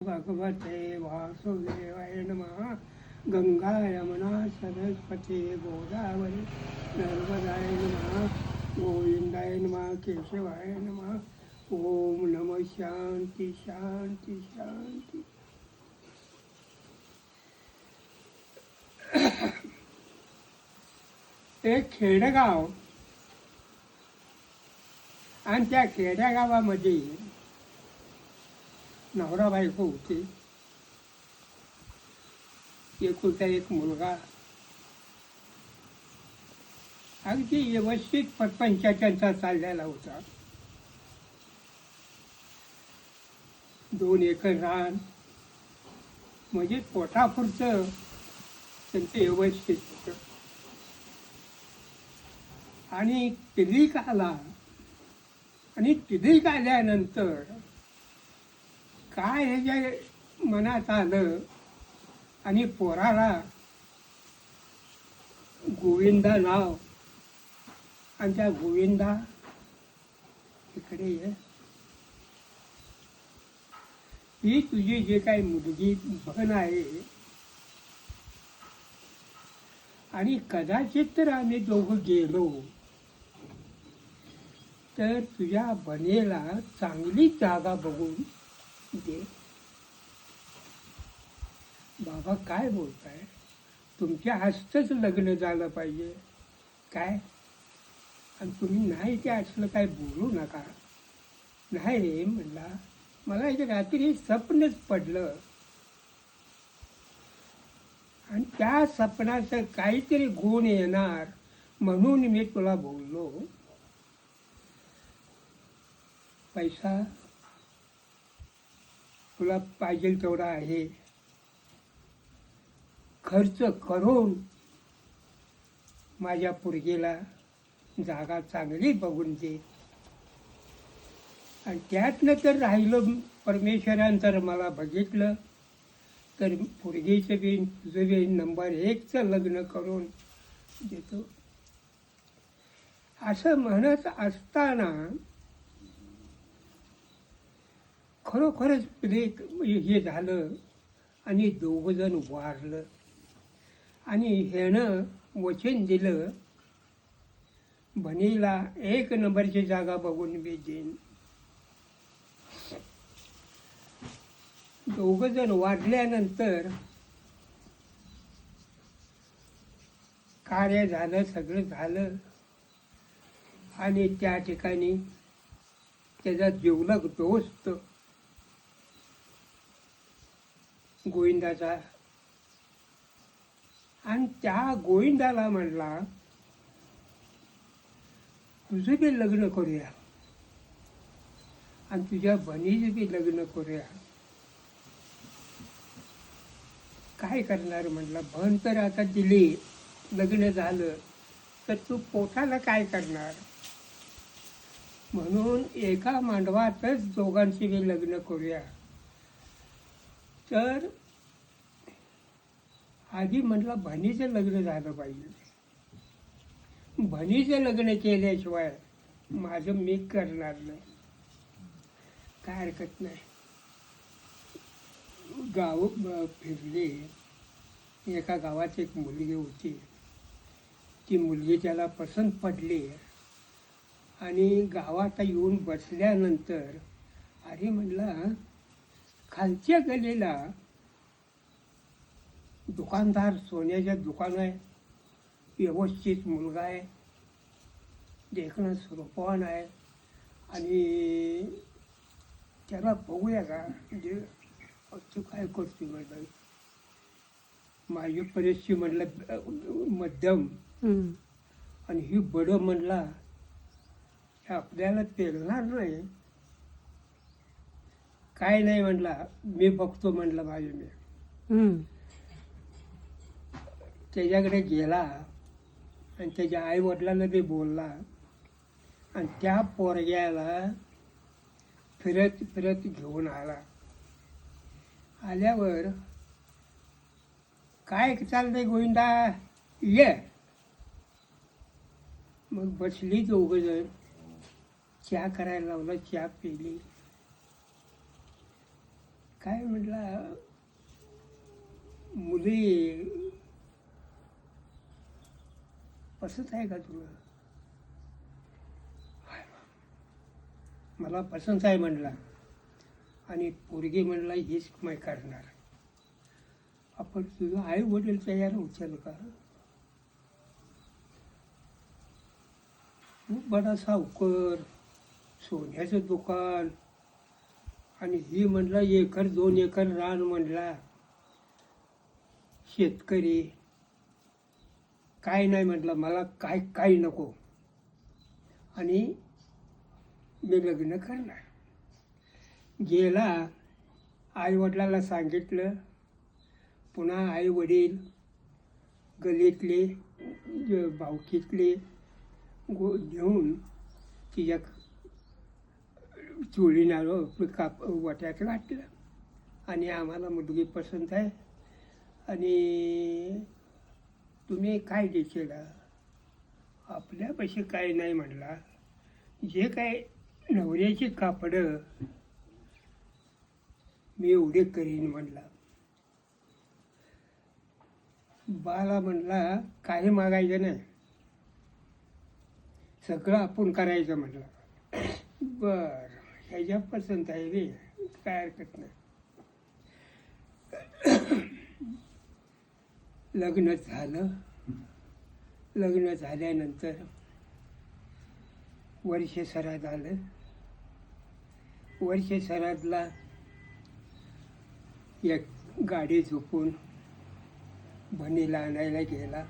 भगवते वासुदेवाय नमः. गंगा यमुना सरस्वती गोदावरी नर्मदाय नमः. गोविंदाय नमः. केशवाय नमः. ओम नमः. शांती शांती शांती. एक खेडेगाव आणि त्या खेड्यागावामध्ये नवरा बायको होती. एकुलता एक मुलगा. अगदी व्यवस्थित परपंच त्यांचा चाललेला होता. 2 एकर रान म्हणजे पोटापुरतं त्यांचं व्यवस्थित होतं. आणि पिढीक आला आणि पिढीक आल्यानंतर काय ह्याच्या मनात आलं आणि पोराला गोविंदा नाव. आणि त्या गोविंदा इकडे ये, ही तुझी जे काही मुलगी बहीण आहे आणि कदाचित तर आम्ही दोघं गेलो तर तुझ्या बनेला चांगली जागा बघून दे. बाबा काय बोलताय, तुमच्या हस्तच लग्न झालं पाहिजे काय, आणि तुम्ही नाही ते असलं काय बोलू नका. नाही रे म्हणला, मला एक रात्री स्वप्नच पडलं आणि त्या स्वप्नाचं काहीतरी गुण येणार म्हणून मी तुला बोललो. पैसा तुला पाहिजे तेवढा आहे, खर्च करून माझ्या पोरगीला जागा चांगली बघून दे. आणि त्यातनं तर राहिलं परमेश्वरानं तर मला बघितलं तर पोरगीचं बी तुझं बी नंबर 1चं लग्न करून देतो. असं म्हणत असताना खरोखरच हे झालं आणि 2 जण वारलं. आणि ह्यानं वचन दिलं बनीला 1 नंबरची जागा बघून मी देईन. 2 जण वाढल्यानंतर कार्य झालं, सगळं झालं. आणि त्या ठिकाणी त्याचा जिवलग दोस्त गोविंदाचा, आणि त्या गोविंदाला म्हणला तुझं बी लग्न करूया आणि तुझ्या बहिणीचं बी लग्न करूया. काय करणार म्हटलं, बहीण तर आता दिली, लग्न झालं तर तू पोटाला काय करणार, म्हणून एका मांडवातच दोघांची बी लग्न करूया. तर आधी म्हटलं बहिणीचं लग्न झालं पाहिजे, बहिणीचं लग्न केल्याशिवाय माझं मी करणार नाही. काय हरकत नाही. गाव फिरले. एका गावात एक मुलगी होती. ती मुलगी त्याला पसंत पडली आणि गावात येऊन बसल्यानंतर अरे म्हणला खालच्या गलीला दुकानदार सोन्याच्या दुकान आहे, व्यवस्थित मुलगा आहे, देखणं स्वरूपवान आहे आणि त्याला बघूया का. म्हणजे तू काय करतो म्हटलं, माझी परिस्थिती म्हटलं मध्यम आणि ही बडं म्हणला आपल्याला पेरणार नाही. काय नाही म्हटला, मी बघतो म्हटलं माझे मी. त्याच्याकडे गेला आणि त्याच्या आई वडिलांना बी बोलला आणि त्या पोरग्याला फिरत फिरत घेऊन आला. आल्यावर काय चाललंय गोविंदा ये. मग बसली 2 जण, चहा करायला लावला, चहा पिली. काय म्हटला, मुली पसंत आहे का तुला? मला पसंत आहे म्हणला आणि पोरगी म्हणला हीच मी करणार. आपण तुझं आई वडील तयार होतील का? खूप बडा सावकर, सोन्याचं दुकान, आणि ही म्हणला 1-2 एकर रान म्हणला, शेतकरी. काय नाही म्हटलं, मला काही नको आणि मी लग्न करणार. गेला, आई वडिलाला सांगितलं. पुन्हा आई वडील, गलीतले, भावकीतले घेऊन तिच्या चोळीनं वाट्यात घातलं आणि आम्हाला मुलगी पसंत आहे आणि तुम्ही काय देशील? आपल्यापाशी काय नाही म्हणला, जे काय नवऱ्याची कापडं मी एवढे करीन म्हणला. बाला म्हणला काही मागायचं नाही, सगळं आपण करायचं म्हणलं. बर, ह्याच्या पसंत आहे रे, काय हरकत नाही. लग्न झालं. लग्न झाल्यानंतर वर्ष श्राद्ध आलं. वर्ष श्राद्धला एक गाडी झोपून बहिणीला आणायला गेला.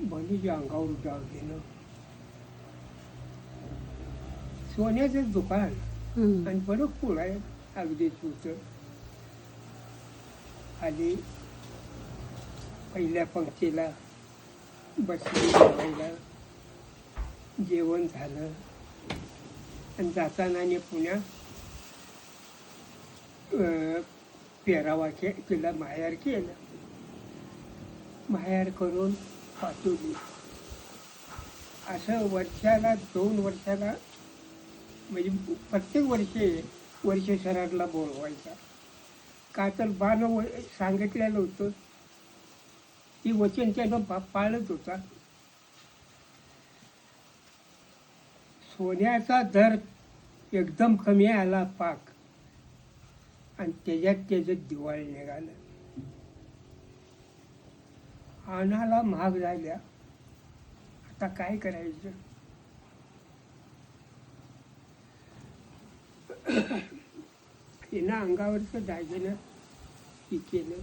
बहिणीच्या अंगावर जाऊ गेलं. सोन्याचं दुकान आणि बरं फुल आहे, अगदीच होतं. आली, पहिल्या पंक्तीला बसली जेवायला. जेवण झालं आणि जाताना आणि पुण्या पेरावा तिला माहेर केलं. माहेर करून पाठवली. असं वर्षाला 2 वर्षाला म्हणजे प्रत्येक वर्ष श्राद्धला बोलवायचा. का तर बानं सांगितलेलं होतं, ती वचन त्यानं पाळत होता. सोन्याचा दर एकदम कमी आला पाक आणि त्याचं दिवाळी निघालं. आणाला महाग झाल्या. आता काय करायचं? तिनं अंगावरचं दागिनं ही केलं.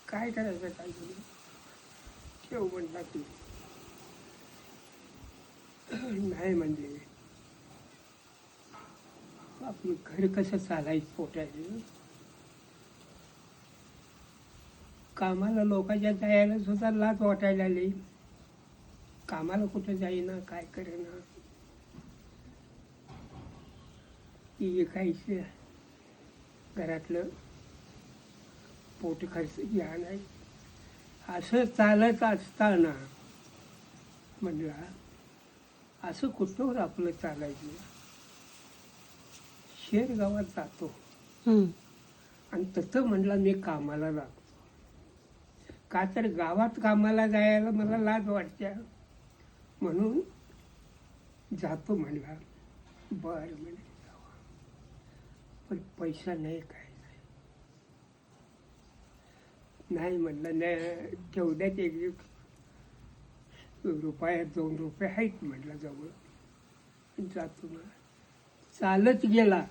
काय करायचं? काय केलं? ठेव म्हणला तू. नाही म्हणजे आपलं घर कसं चालायचं पोटायचं? कामाला लोकांच्या जायला सुद्धा लाज वाटायला लागली. कामाला कुठं जाईना, काय करेना. ती खायचं, घरातलं पोट खर्च घ्या नाही. असं चालत असताना म्हणला, असं कुठं आपलं चालायचं? शेरगावात जातो आणि तसं म्हणला मी कामाला लागतो. का तर गावात कामाला जायला मला लाज वाटते, म्हणून जातो म्हणला. बरं म्हणे, पण पैसा नाही, काय नाही म्हणलं. नाही, तेवढ्यात 1 रुपया 2 रुपये आहेत म्हटलं जवळ. जातो ना. चालत गेला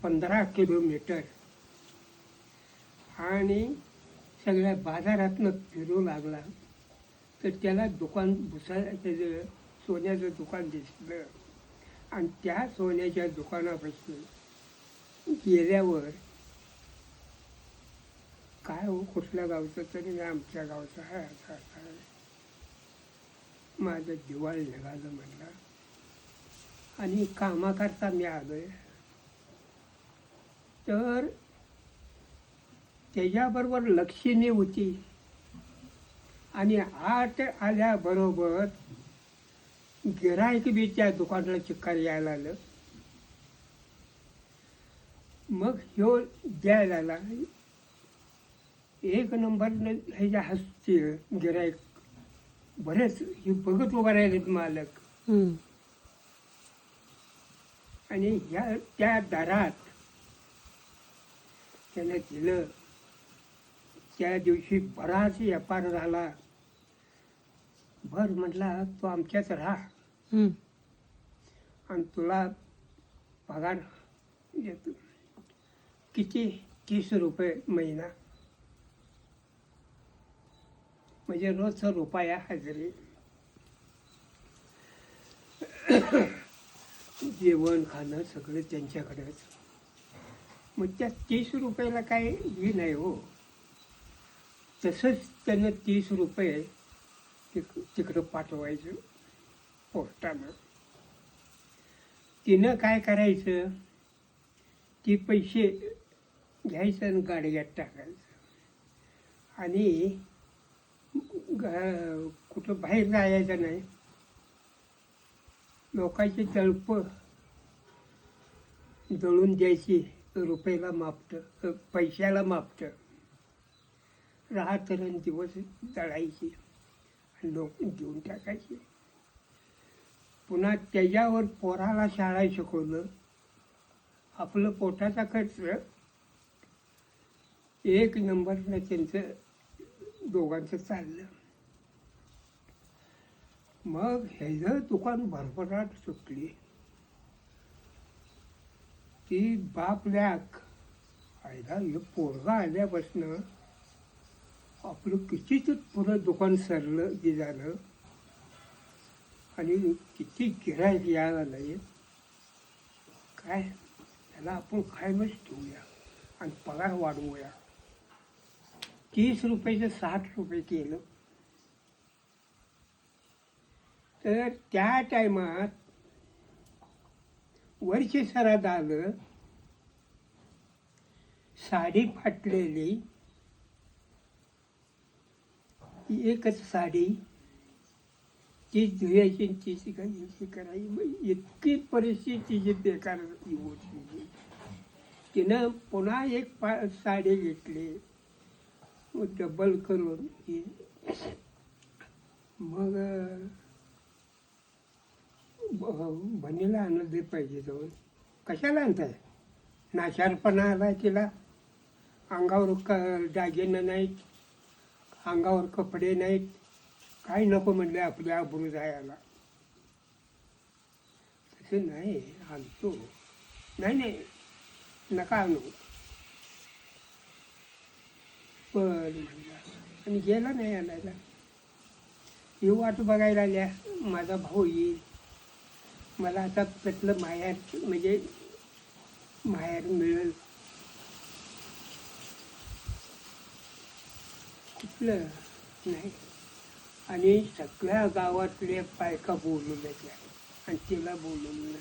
15 किलोमीटर आणि सगळ्या बाजारातनं फिरू लागला. तर त्याला दुकान त्याचं सोन्याचं दुकान दिसलं आणि त्या सोन्याच्या दुकानापाशी गेल्यावर, काय हो कुठल्या गावचं? तरी आमच्या गावचं आहे. असं आहे. माझं दिवाळ निघालं म्हणला आणि कामाकरता मी आलोय. तर त्याच्याबरोबर लक्ष्मी होती आणि आत आल्याबरोबर गिऱ्हाईक बी त्या दुकानाला चिक्कार यायला आलं. मग ह्यो द्यायला लागला. एक नंबरनं ह्याच्या हस्ती गिरायक बरेच हे बघत उभा राहिलेत मालक. हं. आणि ह्या त्या दरात त्यानं दिलं. त्या दिवशी बराच व्यापार झाला. म्हटला तू आमच्याच राहा हं. आणि तुला पगार देतो. किती? 30 रुपये महिना, म्हणजे रोजचा रुपया हजेरी. जेवण खाणं सगळं त्यांच्याकडेच. मग त्या 30 रुपयाला काय हे नाही हो. तसंच त्यानं 30 रुपये तिकडं पाठवायचं पोस्टानं. तिनं काय करायचं, ती पैसे घ्यायचं आणि गाडग्यात टाकायचं आणि कुठं बाहेर जायचं नाही. लोकांची दळपं दळून द्यायची, रुपयाला मापटं, पैशाला मापटं. रात्रन दिवस दळायची आणि लोक देऊन टाकायचे. पुन्हा त्याच्यावर पोराला शाळा शिकवलं. आपलं पोटाचा खर्च एक नंबरनं त्यांचं दोघांचं चाललं. मग ह्याचं दुकान भरभराट सुटली. ती बाप लॅक आयला हे पोरगा आल्यापासनं आपलं कितीच पुरं दुकान सरलं हे झालं आणि किती गिऱ्हाईक यायला लागले. काय त्याला आपण कायमच ठेवूया आणि पगार वाढवूया. 30 रुपयाचं 60 रुपये केलं. तर त्या टायमात वर्ष सरात आलं. साडी फाटलेली, एकच साडी, ती धुयाची तीच घालायची करायची. इतकी परिस्थिती बेकार होती. तिनं पुन्हा एक साडी घेतली, मग डबल करून मग बहिणीला आनंद पाहिजे जाऊन. कशाला आणताय? नाशारपणा आला तिला. अंगावर दागिनं नाहीत, अंगावर कपडे नाहीत, काही नको म्हणले आपल्या आबरू जायला. तसे नाही आणतो. नाही नका आणू. पण म्हणला आणि गेला नाही आणायला. ही वाट बघायला आल्या माझा भाऊ येईल, मला आता त्यातलं माहेर म्हणजे माहेर मिळेल. कुठलं नाही. आणि सगळ्या गावातल्या बायका बोलवल्या त्या आणि तिला बोलवलं.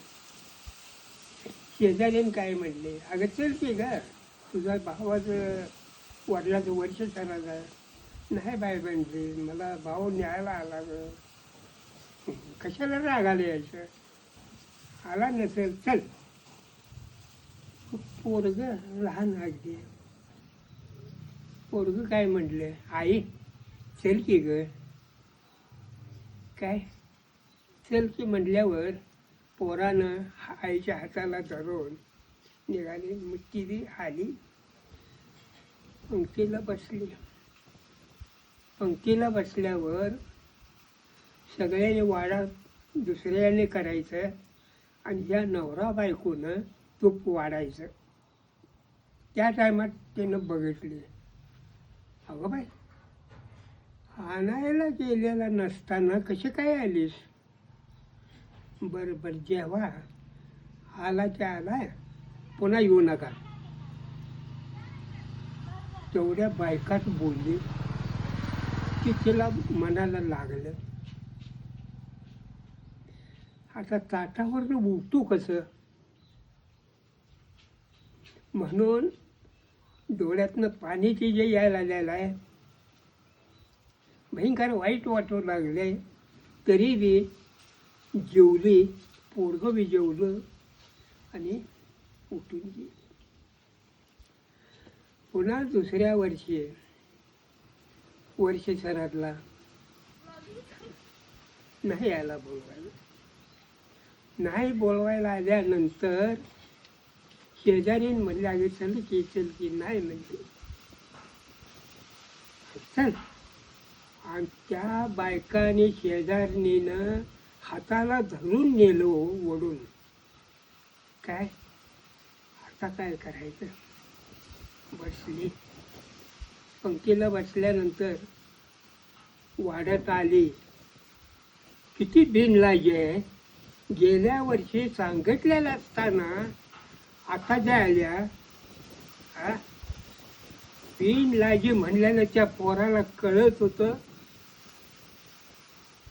शेजारीन काय म्हणले, अगं चल की ग, तुझ्या भावाचं वडिलाचं वर्ष सरायचं. नाही बाय म्हणजे मला भाऊ न्यायला आला ग. कशाला रागाला यायचं, आला नसेल चल. पोरग लहान अगदी. पोरग काय म्हटलं, आई चल की ग. काय चल की म्हटल्यावर पोरानं आईच्या हाताला धरून निघाली. मग ती आली, पंक्तीला बसली. पंक्तीला बसल्यावर सगळ्यांनी वाडा दुसऱ्याने करायचं आणि या नवरा बायकोनं तूप वाढायचं. त्या टायमात त्यानं बघितली, अगं बाई आणायला गेलेला नसताना कशी काय आलीस? बरं जेव्हा आला त्या आलाय, पुन्हा येऊ नका. तेवढ्या बायकात बोलली की तिला मनाला लागलं. आता ताटावरनं उठतो कसं म्हणून डोळ्यातनं पाणी ते जे यायला आलेलं आहे, भयंकर वाईट वाटू लागले. तरी बी जेवली, पोरगं बी जेवलं आणि उठून गेली. पुन्हा दुसऱ्या वर्षी वर्ष सरातला नाही आला बोलवायला. नाही बोलवायला आल्यानंतर शेजारीन म्हणले अगे चल की नाही म्हणजे चल. आणि त्या बायकाने शेजारणीनं हाताला धरून नेलो ओढून. काय आता काय करायचं. बसली पंक्तीला बसल्यानंतर वाड्यात आली. किती बिनलाजी आहे. गेल्या वर्षी सांगितलेलं असताना आता ज्या आल्या बिनलाजी म्हणल्यानं त्या पोराला कळत होतं.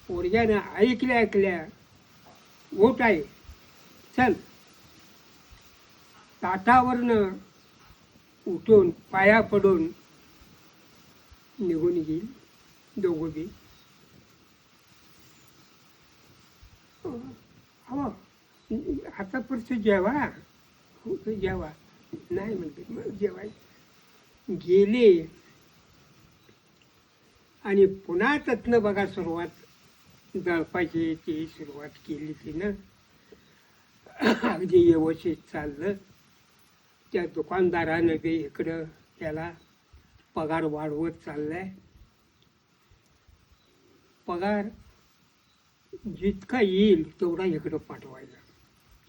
पोरग्यानं ऐकल्या ओट आहे चल. ताटावरनं उठून पाया पडून निघून गेली दोघं बी. हो आता पुढचं जेवा जेवा नाही म्हणते मग जेवाय गेले. आणि पुन्हा त्यातनं बघा सुरुवात दळपाची ती सुरुवात केली तिनं. अगदी व्यवस्थित चाललं. त्या दुकानदारानं बी इकडं त्याला पगार वाढवत चाललाय. पगार जितका येईल तेवढा इकडं पाठवायचा.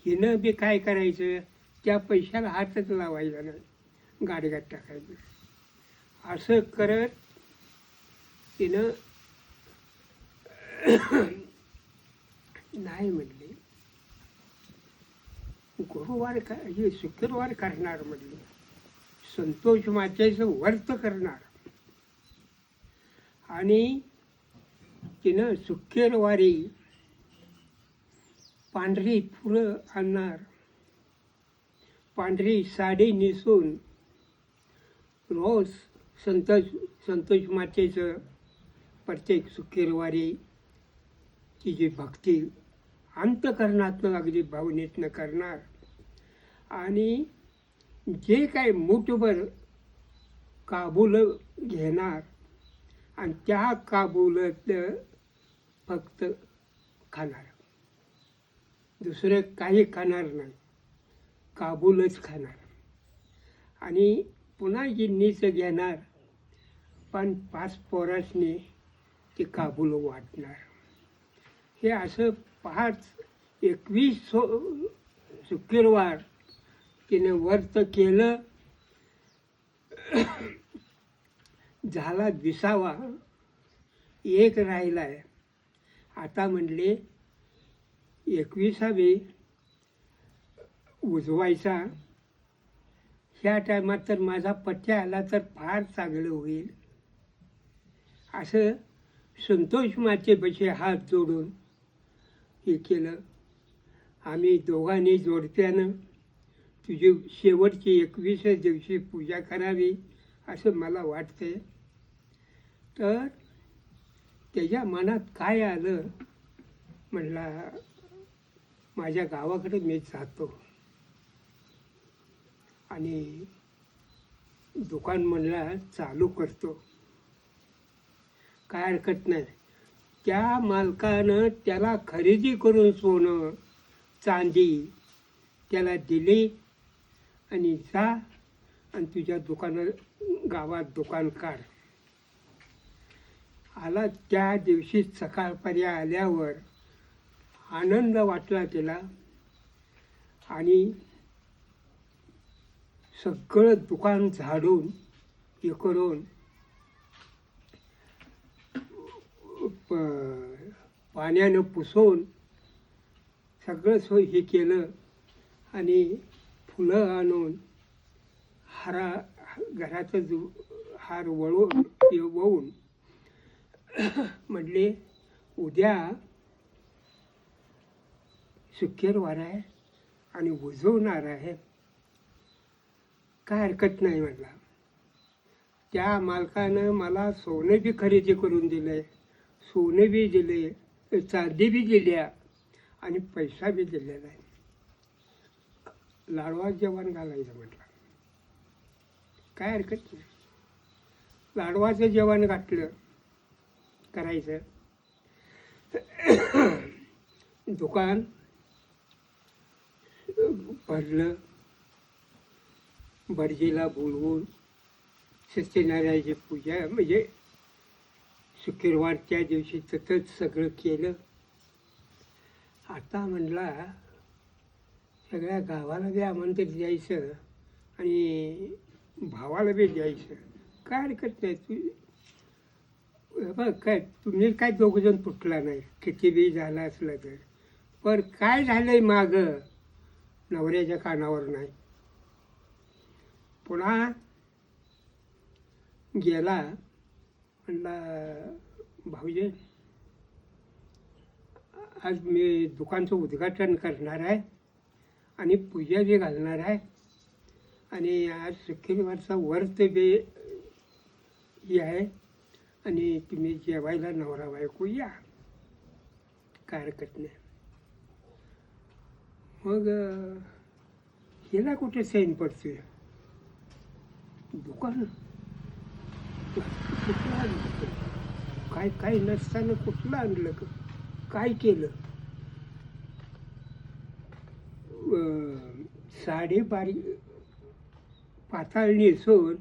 हिनं बी काय करायचं त्या पैशाला हातच लावायचा नाही, गाडग्यात टाकायचं. असं करत तिनं नाही म्हणले. गुरुवार हे शुक्रवार करणार म्हणले. संतोष मातेचं व्रत करणार. आणि तिनं शुक्रवारी पांढरी फुलं आणणार. पांढरी साडी नेसून रोज संतोष मातेचं प्रत्येक शुक्रवारी तिची भक्ती अंतःकरणातनं अगदी भावनेतनं करणार. आणि जे काय मुठभर काबूल घेणार आणि त्या काबूलातलं फक्त खाणार. दुसरं काही खाणार नाही, काबूलच खाणार. आणि पुन्हा गिन्नीचं घेणार पण 5 पोरासनी ते काबूल वाटणार. हे असं 21 शुक्रवार तिने व्रत केलं. झाला 20वा, एक राहिलाय. आता म्हणले 21वी उजवायचा. ह्या टायमात तर माझा पट्ट्या आला तर फार चांगलं होईल. असं संतोष मातेपाशी हात जोडून हे केलं. आम्ही दोघांनी जोडप्यानं तुझी शेवटची 21व्या दिवशी पूजा करावी असं मला वाटतंय. तर त्याच्या मनात काय आलं म्हणला माझ्या गावाकडे मी जातो आणि दुकान म्हणला चालू करतो. काय हरकत नाही. त्या मालकानं त्याला खरेदी करून सोनं चांदी त्याला दिली आणि जा आणि तुझ्या गावात दुकान काढ. आला त्या दिवशी सकाळपर्यंत आल्यावर आनंद वाटला त्याला. आणि सगळं दुकान झाडून हे करून पाण्यानं पुसून सगळं सोय हे केलं. आणि फुलं आणून घराचं हार वळवून म्हटले उद्या शुक्रवार आहे आणि उजवणार आहे. काय हरकत नाही म्हटला. त्या मालकानं मला सोनं बी खरेदी करून दिलंय, सोनं बी दिले, चांदी बी दिल्या आणि पैसा बी दिलेला आहे. लाडवा जेवण घालायचं म्हटलं. काय हरकत नाही. लाडवाचं जेवण घातलं करायचं. दुकान भरलं. भटजीला बोलवून सत्यनारायणाची पूजा म्हणजे शुक्रवारच्या दिवशी सतत सगळं केलं. आता म्हणला सगळ्या गावाला बी आमंत्रण द्यायचं आणि भावाला बी द्यायचं. काय हरकत नाही. बघ काय तुम्ही काय दोघंजण तुटला नाही किती बी झाला असलं तर. पण काय झालंय मागं नवऱ्याच्या कानावर नाही. पुन्हा गेला म्हणला भाऊजी आज मी दुकानचं उद्घाटन करणार आहे आणि पूजा बी घालणार आहे आणि आज शुक्रवारचा व्रत बी हे आहे आणि तुम्ही जेवायला नवरा बायको या. काय हरकत नाही. मग हिला कुठे सैन पडतोय. दुकान काय काय नसताना कुठलं आणलं काय केलं. साडी बारीक पाताळ नेसून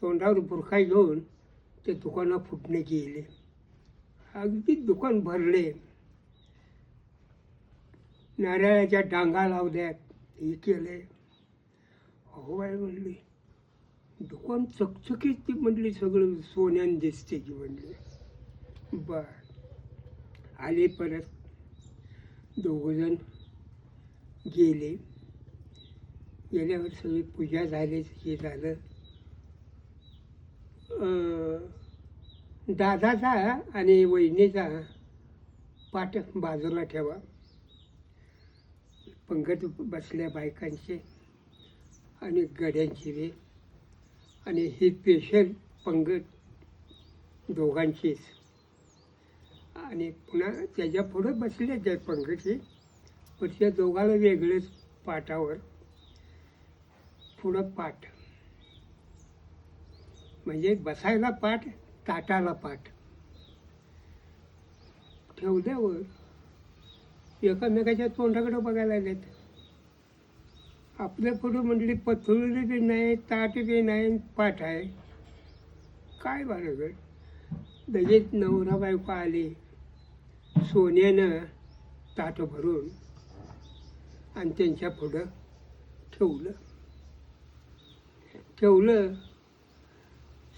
तोंडावर बुरखा घेऊन ते दुकानात फुटणे गेले. अगदी दुकान भरले. नारळाच्या डांगा लावल्यात हे केले. हो बाय म्हणली दुकान चकचकीत ती म्हणली सगळं सोन्याने दिसते की म्हणली. बर आले परत दोघंजण गेले. गेल्यावर सगळी पूजा झाली हे झालं. दादाचा आणि वहिनीचा पाठ बाजूला ठेवा. पंगत बसल्या बायकांचे आणि गड्यांची रे आणि ही स्पेशल पंगत दोघांचीच. आणि पुन्हा त्याच्या पुढं बसले त्या पंगती पण त्या दोघाला वेगळंच पाटावर पुढं पाठ म्हणजे बसायला पाठ ताटाला पाठ ठेवल्यावर एकामेकाच्या तोंडाकडे बघायला लागलेत. आपल्या पुढं म्हटली पथुरी बी नाही ताट बी नाही पाठ आहे. काय बरोबर लगेच नवरा बायको आले. सोन्यानं ताट भरून आणि त्यांच्या पुढं ठेवलं.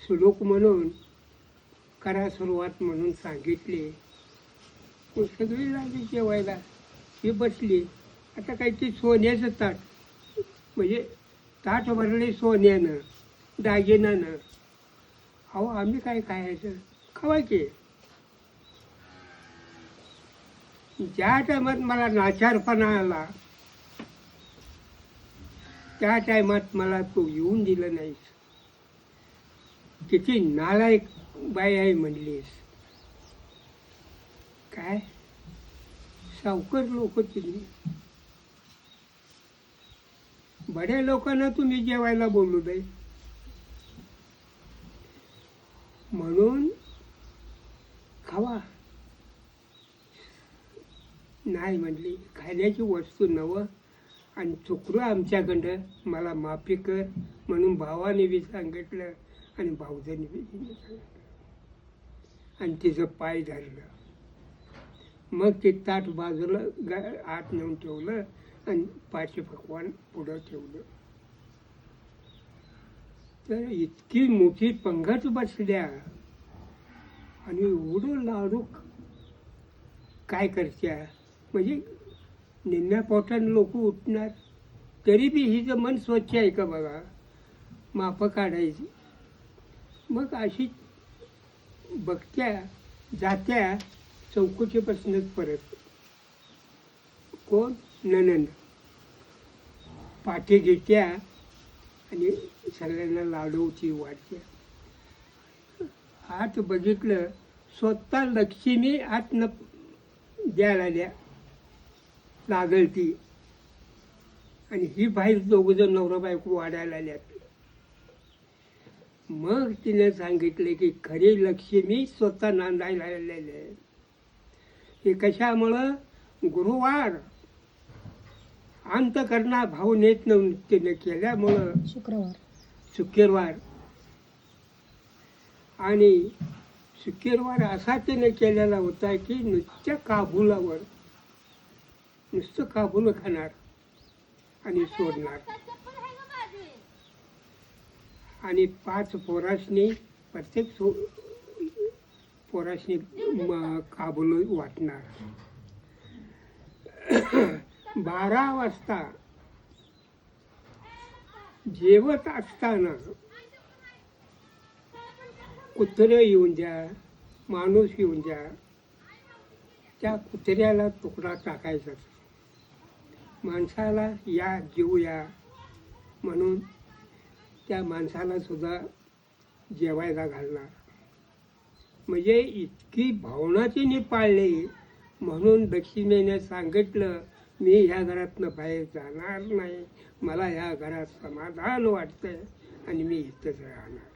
श्लोक म्हणून करा सुरुवात म्हणून सांगितले. सगळी लागली जेवायला. ही बसली. आता काय ते सोन्याचं ताट म्हणजे ताट भरले सोन्यानं दागिन्यानं. अहो आम्ही काय खायचं खावायचे. ज्या टायमात मला नाचारपणा आला त्या टायमात मला तो येऊन दिलं नाहीस. किती नालायक बाई आहे म्हणलीस. काय सावकर लोक तुम्ही. बड्या लोकांना तुम्ही जेवायला बोलू दे म्हणून खावा. नाही म्हणली खाण्याची वस्तू नवं आणि चुकलं आमच्याकडं मला माफी कर म्हणून भावाने बी सांगितलं आणि भाऊजाने बी सांगितलं आणि तिचं पाय धरलं. मग ते ताट बाजूला आत नेऊन ठेवलं आणि पाचशे पकवान पुढं ठेवलं. तर इतकी मोठी पंगत बसल्या आणि एवढं लाडू काय करत्या म्हणजे निम्म्या पोटानं लोक उठणार. तरी बी हिचं मन स्वच्छ आहे का बघा. मापं काढायची. मग अशी बघत्या जात्या चौकशीपासूनच परत. कोण नणंद पाठी घेत्या आणि सगळ्यांना लाडूची वाटत्या. आत बघितलं स्वतः लक्ष्मी आत न द्यायला द्या लागल ती आणि ही बाहेर दोघंजण नवरा बायको वाढायला आल्यात. मग तिने सांगितले की खरी लक्ष्मी स्वतः नांदायला आलेले आहे. हे कशामुळं? गुरुवार अंतकरणा भावनेतनं तिने केल्यामुळं, शुक्रवार आणि शुक्रवार असा तिने केलेला होता की नुसत्या काबुलावर नुसतं काबूल खाणार आणि सोडणार. आणि 5 पोरासनी प्रत्येक पोरासनी काबूल वाटणार. 12 वाजता जेवत असताना कुत्रे येऊन द्या, माणूस येऊन द्या, त्या कुत्र्याला तुकडा टाकायचा. माणसाला या जीव या म्हणून त्या माणसाला सुद्धा जेवायला घालणार. म्हणजे इतकी भावना तिने पाळली. म्हणून दक्षिणेने सांगितलं, मी ह्या घरातनं बाहेर जाणार नाही, मला ह्या घरात समाधान वाटतंय आणि मी इथंच राहणार.